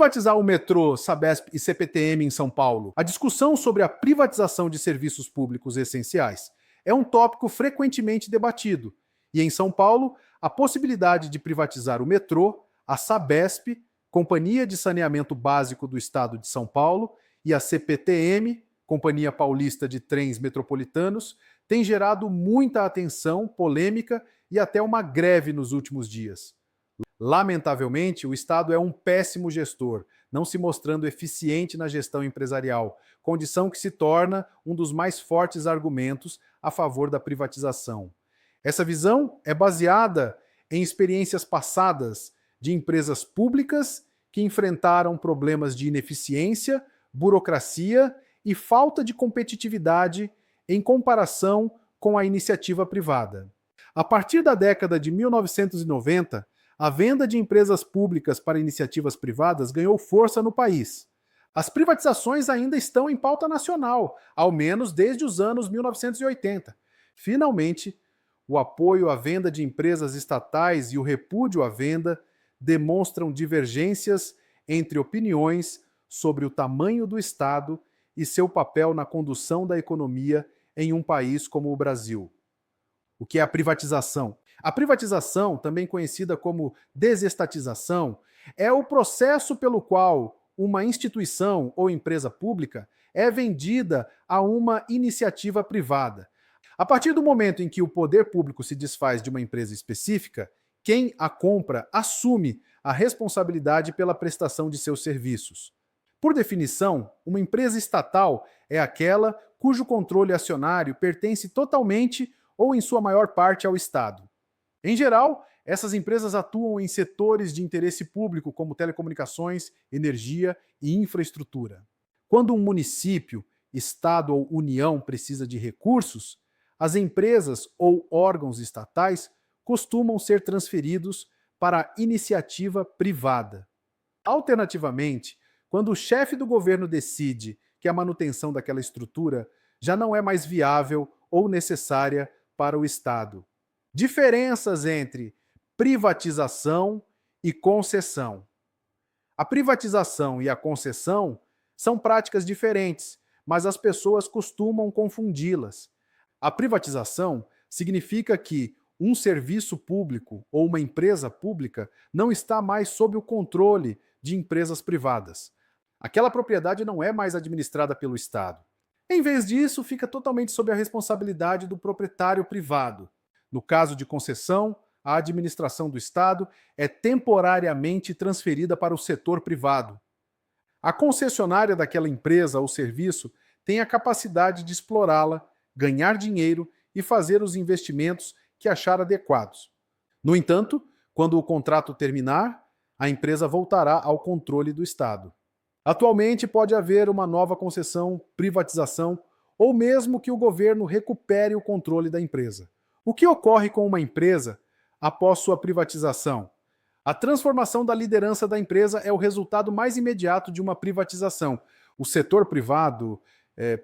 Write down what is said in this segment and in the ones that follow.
privatizar o metrô, Sabesp e CPTM em São Paulo, a discussão sobre a privatização de serviços públicos essenciais é um tópico frequentemente debatido. E em São Paulo, a possibilidade de privatizar o metrô, a Sabesp, Companhia de Saneamento Básico do Estado de São Paulo, e a CPTM, Companhia Paulista de Trens Metropolitanos, tem gerado muita atenção, polêmica e até uma greve nos últimos dias. Lamentavelmente, o Estado é um péssimo gestor, não se mostrando eficiente na gestão empresarial, condição que se torna um dos mais fortes argumentos a favor da privatização. Essa visão é baseada em experiências passadas de empresas públicas que enfrentaram problemas de ineficiência, burocracia e falta de competitividade em comparação com a iniciativa privada. A partir da década de 1990, a venda de empresas públicas para iniciativas privadas ganhou força no país. As privatizações ainda estão em pauta nacional, ao menos desde os anos 1980. Finalmente, o apoio à venda de empresas estatais e o repúdio à venda demonstram divergências entre opiniões sobre o tamanho do Estado e seu papel na condução da economia em um país como o Brasil. O que é a privatização? A privatização, também conhecida como desestatização, é o processo pelo qual uma instituição ou empresa pública é vendida a uma iniciativa privada. A partir do momento em que o poder público se desfaz de uma empresa específica, quem a compra assume a responsabilidade pela prestação de seus serviços. Por definição, uma empresa estatal é aquela cujo controle acionário pertence totalmente ou em sua maior parte ao Estado. Em geral, essas empresas atuam em setores de interesse público como telecomunicações, energia e infraestrutura. Quando um município, estado ou união precisa de recursos, as empresas ou órgãos estatais costumam ser transferidos para a iniciativa privada. Alternativamente, quando o chefe do governo decide que a manutenção daquela estrutura já não é mais viável ou necessária para o Estado. Diferenças entre privatização e concessão. A privatização e a concessão são práticas diferentes, mas as pessoas costumam confundi-las. A privatização significa que um serviço público ou uma empresa pública não está mais sob o controle de empresas privadas. Aquela propriedade não é mais administrada pelo Estado. Em vez disso, fica totalmente sob a responsabilidade do proprietário privado. No caso de concessão, a administração do Estado é temporariamente transferida para o setor privado. A concessionária daquela empresa ou serviço tem a capacidade de explorá-la, ganhar dinheiro e fazer os investimentos que achar adequados. No entanto, quando o contrato terminar, a empresa voltará ao controle do Estado. Atualmente pode haver uma nova concessão, privatização ou mesmo que o governo recupere o controle da empresa. O que ocorre com uma empresa após sua privatização? A transformação da liderança da empresa é o resultado mais imediato de uma privatização. O setor privado,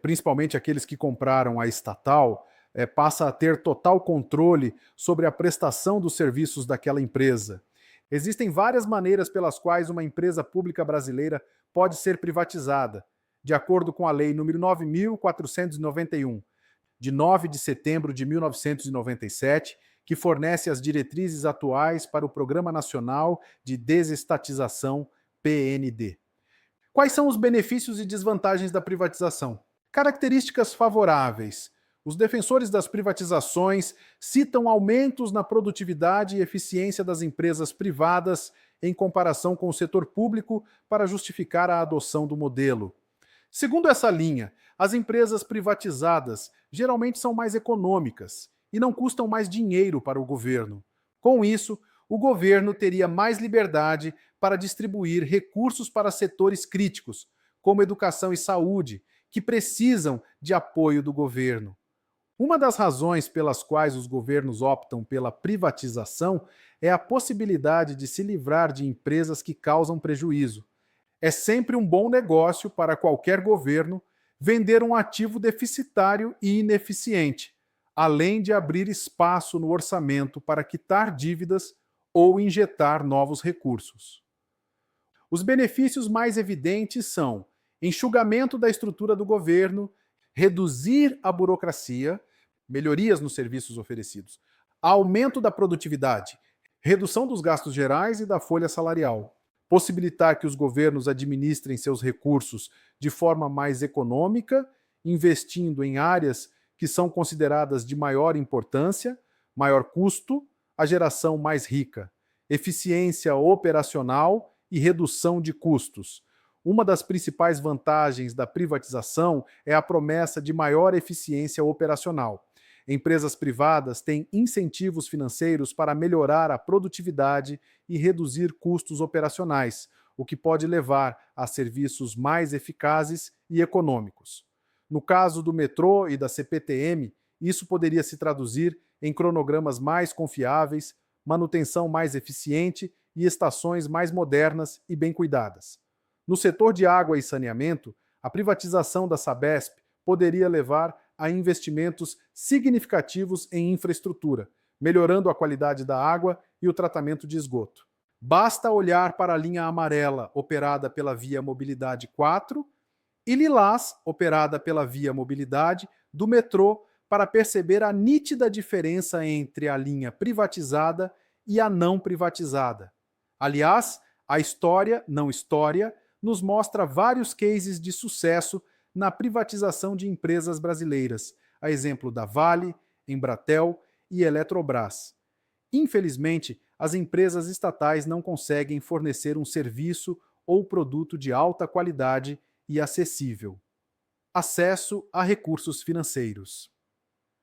principalmente aqueles que compraram a estatal, passa a ter total controle sobre a prestação dos serviços daquela empresa. Existem várias maneiras pelas quais uma empresa pública brasileira pode ser privatizada, de acordo com a Lei nº 9.491, de 9 de setembro de 1997, que fornece as diretrizes atuais para o Programa Nacional de Desestatização, PND. Quais são os benefícios e desvantagens da privatização? Características favoráveis. Os defensores das privatizações citam aumentos na produtividade e eficiência das empresas privadas em comparação com o setor público para justificar a adoção do modelo. Segundo essa linha, as empresas privatizadas geralmente são mais econômicas e não custam mais dinheiro para o governo. Com isso, o governo teria mais liberdade para distribuir recursos para setores críticos, como educação e saúde, que precisam de apoio do governo. Uma das razões pelas quais os governos optam pela privatização é a possibilidade de se livrar de empresas que causam prejuízo. É sempre um bom negócio para qualquer governo vender um ativo deficitário e ineficiente, além de abrir espaço no orçamento para quitar dívidas ou injetar novos recursos. Os benefícios mais evidentes são enxugamento da estrutura do governo, reduzir a burocracia, melhorias nos serviços oferecidos, aumento da produtividade, redução dos gastos gerais e da folha salarial, possibilitar que os governos administrem seus recursos de forma mais econômica, investindo em áreas que são consideradas de maior importância, maior custo, a geração mais rica, eficiência operacional e redução de custos. Uma das principais vantagens da privatização é a promessa de maior eficiência operacional. Empresas privadas têm incentivos financeiros para melhorar a produtividade e reduzir custos operacionais, o que pode levar a serviços mais eficazes e econômicos. No caso do metrô e da CPTM, isso poderia se traduzir em cronogramas mais confiáveis, manutenção mais eficiente e estações mais modernas e bem cuidadas. No setor de água e saneamento, a privatização da Sabesp poderia levar a investimentos significativos em infraestrutura, melhorando a qualidade da água e o tratamento de esgoto. Basta olhar para a linha amarela, operada pela Via Mobilidade 4, e lilás, operada pela Via Mobilidade, do metrô, para perceber a nítida diferença entre a linha privatizada e a não privatizada. Aliás, a história, não história, nos mostra vários cases de sucesso na privatização de empresas brasileiras, a exemplo da Vale, Embratel e Eletrobras. Infelizmente, as empresas estatais não conseguem fornecer um serviço ou produto de alta qualidade e acessível. Acesso a recursos financeiros.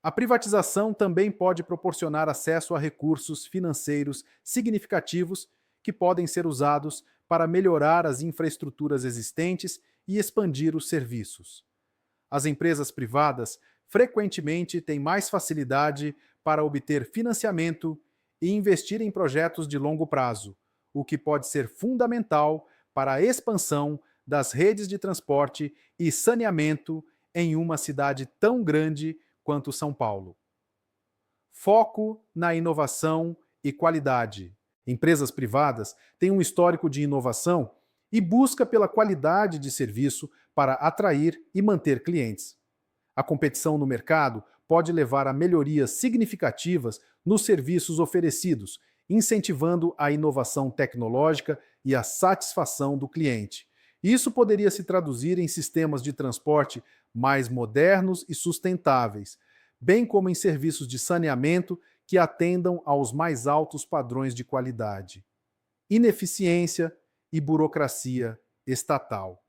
A privatização também pode proporcionar acesso a recursos financeiros significativos que podem ser usados para melhorar as infraestruturas existentes e expandir os serviços. As empresas privadas frequentemente têm mais facilidade para obter financiamento e investir em projetos de longo prazo, o que pode ser fundamental para a expansão das redes de transporte e saneamento em uma cidade tão grande quanto São Paulo. Foco na inovação e qualidade. Empresas privadas têm um histórico de inovação e busca pela qualidade de serviço para atrair e manter clientes. A competição no mercado pode levar a melhorias significativas nos serviços oferecidos, incentivando a inovação tecnológica e a satisfação do cliente. Isso poderia se traduzir em sistemas de transporte mais modernos e sustentáveis, bem como em serviços de saneamento que atendam aos mais altos padrões de qualidade. Ineficiência e burocracia estatal.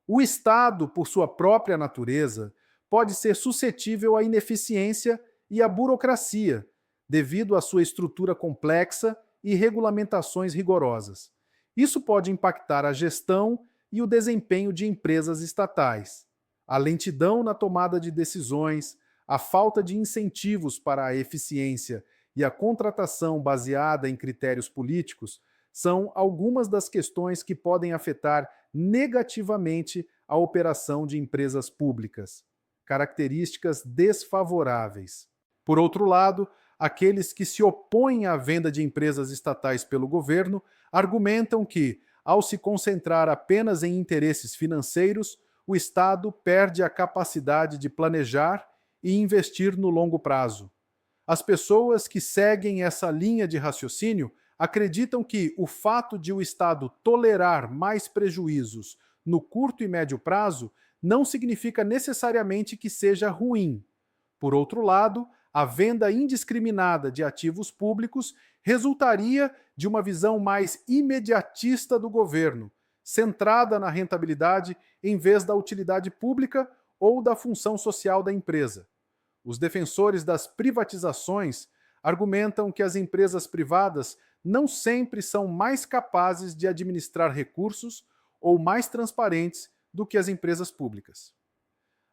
O Estado, por sua própria natureza, pode ser suscetível à ineficiência e à burocracia, devido à sua estrutura complexa e regulamentações rigorosas. Isso pode impactar a gestão e o desempenho de empresas estatais. A lentidão na tomada de decisões, a falta de incentivos para a eficiência e a contratação baseada em critérios políticos são algumas das questões que podem afetar negativamente a operação de empresas públicas. Características desfavoráveis. Por outro lado, aqueles que se opõem à venda de empresas estatais pelo governo argumentam que, ao se concentrar apenas em interesses financeiros, o Estado perde a capacidade de planejar e investir no longo prazo. As pessoas que seguem essa linha de raciocínio acreditam que o fato de o Estado tolerar mais prejuízos no curto e médio prazo não significa necessariamente que seja ruim. Por outro lado, a venda indiscriminada de ativos públicos resultaria de uma visão mais imediatista do governo, centrada na rentabilidade em vez da utilidade pública ou da função social da empresa. Os defensores das privatizações argumentam que as empresas privadas não sempre são mais capazes de administrar recursos ou mais transparentes do que as empresas públicas.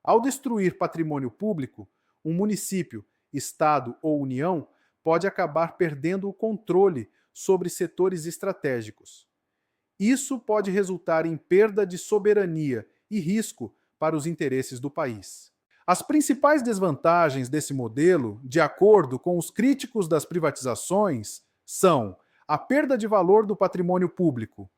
Ao destruir patrimônio público, um município, estado ou união pode acabar perdendo o controle sobre setores estratégicos. Isso pode resultar em perda de soberania e risco para os interesses do país. As principais desvantagens desse modelo, de acordo com os críticos das privatizações, são a perda de valor do patrimônio público,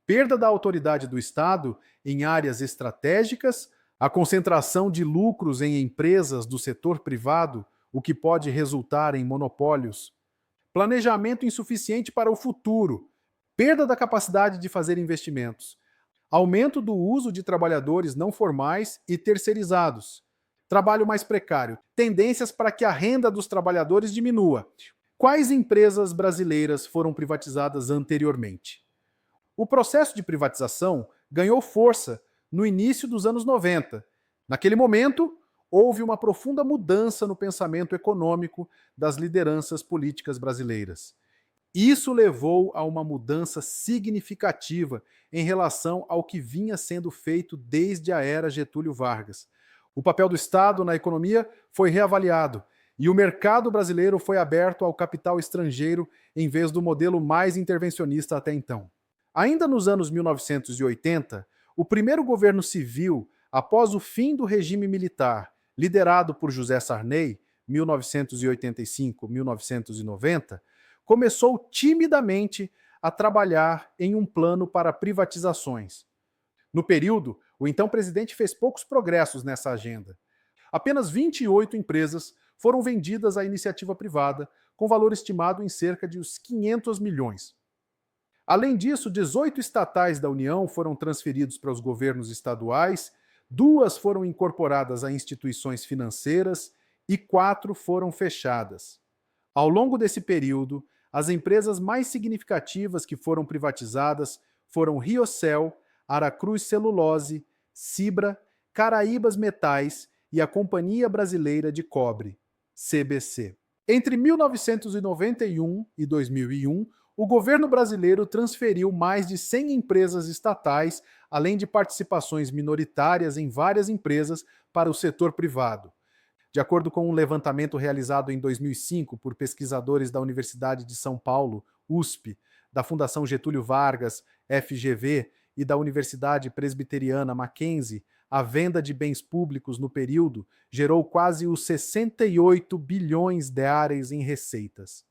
perda da autoridade do Estado em áreas estratégicas, a concentração de lucros em empresas do setor privado, o que pode resultar em monopólios, planejamento insuficiente para o futuro, perda da capacidade de fazer investimentos, aumento do uso de trabalhadores não formais e terceirizados, trabalho mais precário, tendências para que a renda dos trabalhadores diminua. Quais empresas brasileiras foram privatizadas anteriormente? O processo de privatização ganhou força no início dos anos 90. Naquele momento, houve uma profunda mudança no pensamento econômico das lideranças políticas brasileiras. Isso levou a uma mudança significativa em relação ao que vinha sendo feito desde a era Getúlio Vargas. O papel do Estado na economia foi reavaliado e o mercado brasileiro foi aberto ao capital estrangeiro em vez do modelo mais intervencionista até então. Ainda nos anos 1980, o primeiro governo civil, após o fim do regime militar, liderado por José Sarney, 1985-1990, começou timidamente a trabalhar em um plano para privatizações. No período, o então presidente fez poucos progressos nessa agenda. Apenas 28 empresas foram vendidas à iniciativa privada, com valor estimado em cerca de uns 500 milhões. Além disso, 18 estatais da União foram transferidos para os governos estaduais, 2 foram incorporadas a instituições financeiras e 4 foram fechadas. Ao longo desse período, as empresas mais significativas que foram privatizadas foram Riocel, Aracruz Celulose, Cibra, Caraíbas Metais e a Companhia Brasileira de Cobre, CBC. Entre 1991 e 2001, o governo brasileiro transferiu mais de 100 empresas estatais, além de participações minoritárias em várias empresas, para o setor privado. De acordo com um levantamento realizado em 2005 por pesquisadores da Universidade de São Paulo, USP, da Fundação Getúlio Vargas, FGV, e da Universidade Presbiteriana Mackenzie, a venda de bens públicos no período gerou quase os 68 bilhões de reais em receitas.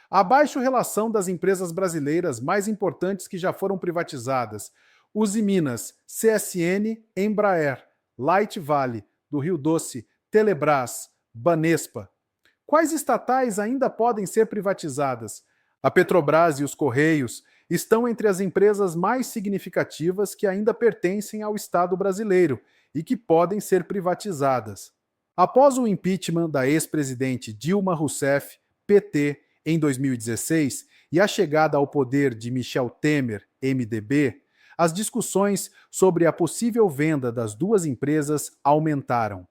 Abaixo relação das empresas brasileiras mais importantes que já foram privatizadas: Usiminas, CSN, Embraer, Light Vale, do Rio Doce, Telebrás, Banespa. Quais estatais ainda podem ser privatizadas? A Petrobras e os Correios estão entre as empresas mais significativas que ainda pertencem ao Estado brasileiro e que podem ser privatizadas. Após o impeachment da ex-presidente Dilma Rousseff, PT, em 2016, e a chegada ao poder de Michel Temer, MDB, as discussões sobre a possível venda das 2 empresas aumentaram.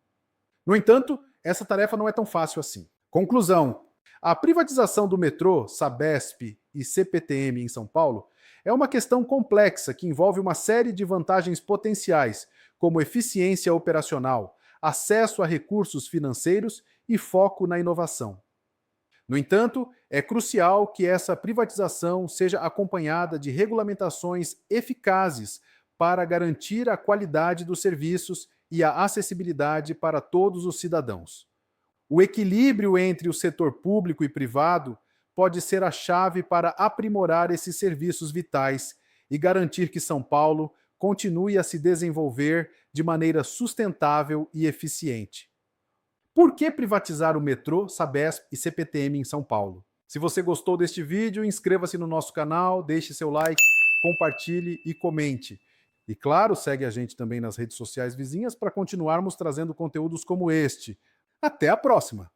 No entanto, essa tarefa não é tão fácil assim. Conclusão: a privatização do metrô, Sabesp e CPTM em São Paulo é uma questão complexa que envolve uma série de vantagens potenciais, como eficiência operacional, acesso a recursos financeiros e foco na inovação. No entanto, é crucial que essa privatização seja acompanhada de regulamentações eficazes para garantir a qualidade dos serviços e a acessibilidade para todos os cidadãos. O equilíbrio entre o setor público e privado pode ser a chave para aprimorar esses serviços vitais e garantir que São Paulo continue a se desenvolver de maneira sustentável e eficiente. Por que privatizar o metrô, Sabesp e CPTM em São Paulo? Se você gostou deste vídeo, inscreva-se no nosso canal, deixe seu like, compartilhe e comente. E claro, segue a gente também nas redes sociais vizinhas para continuarmos trazendo conteúdos como este. Até a próxima!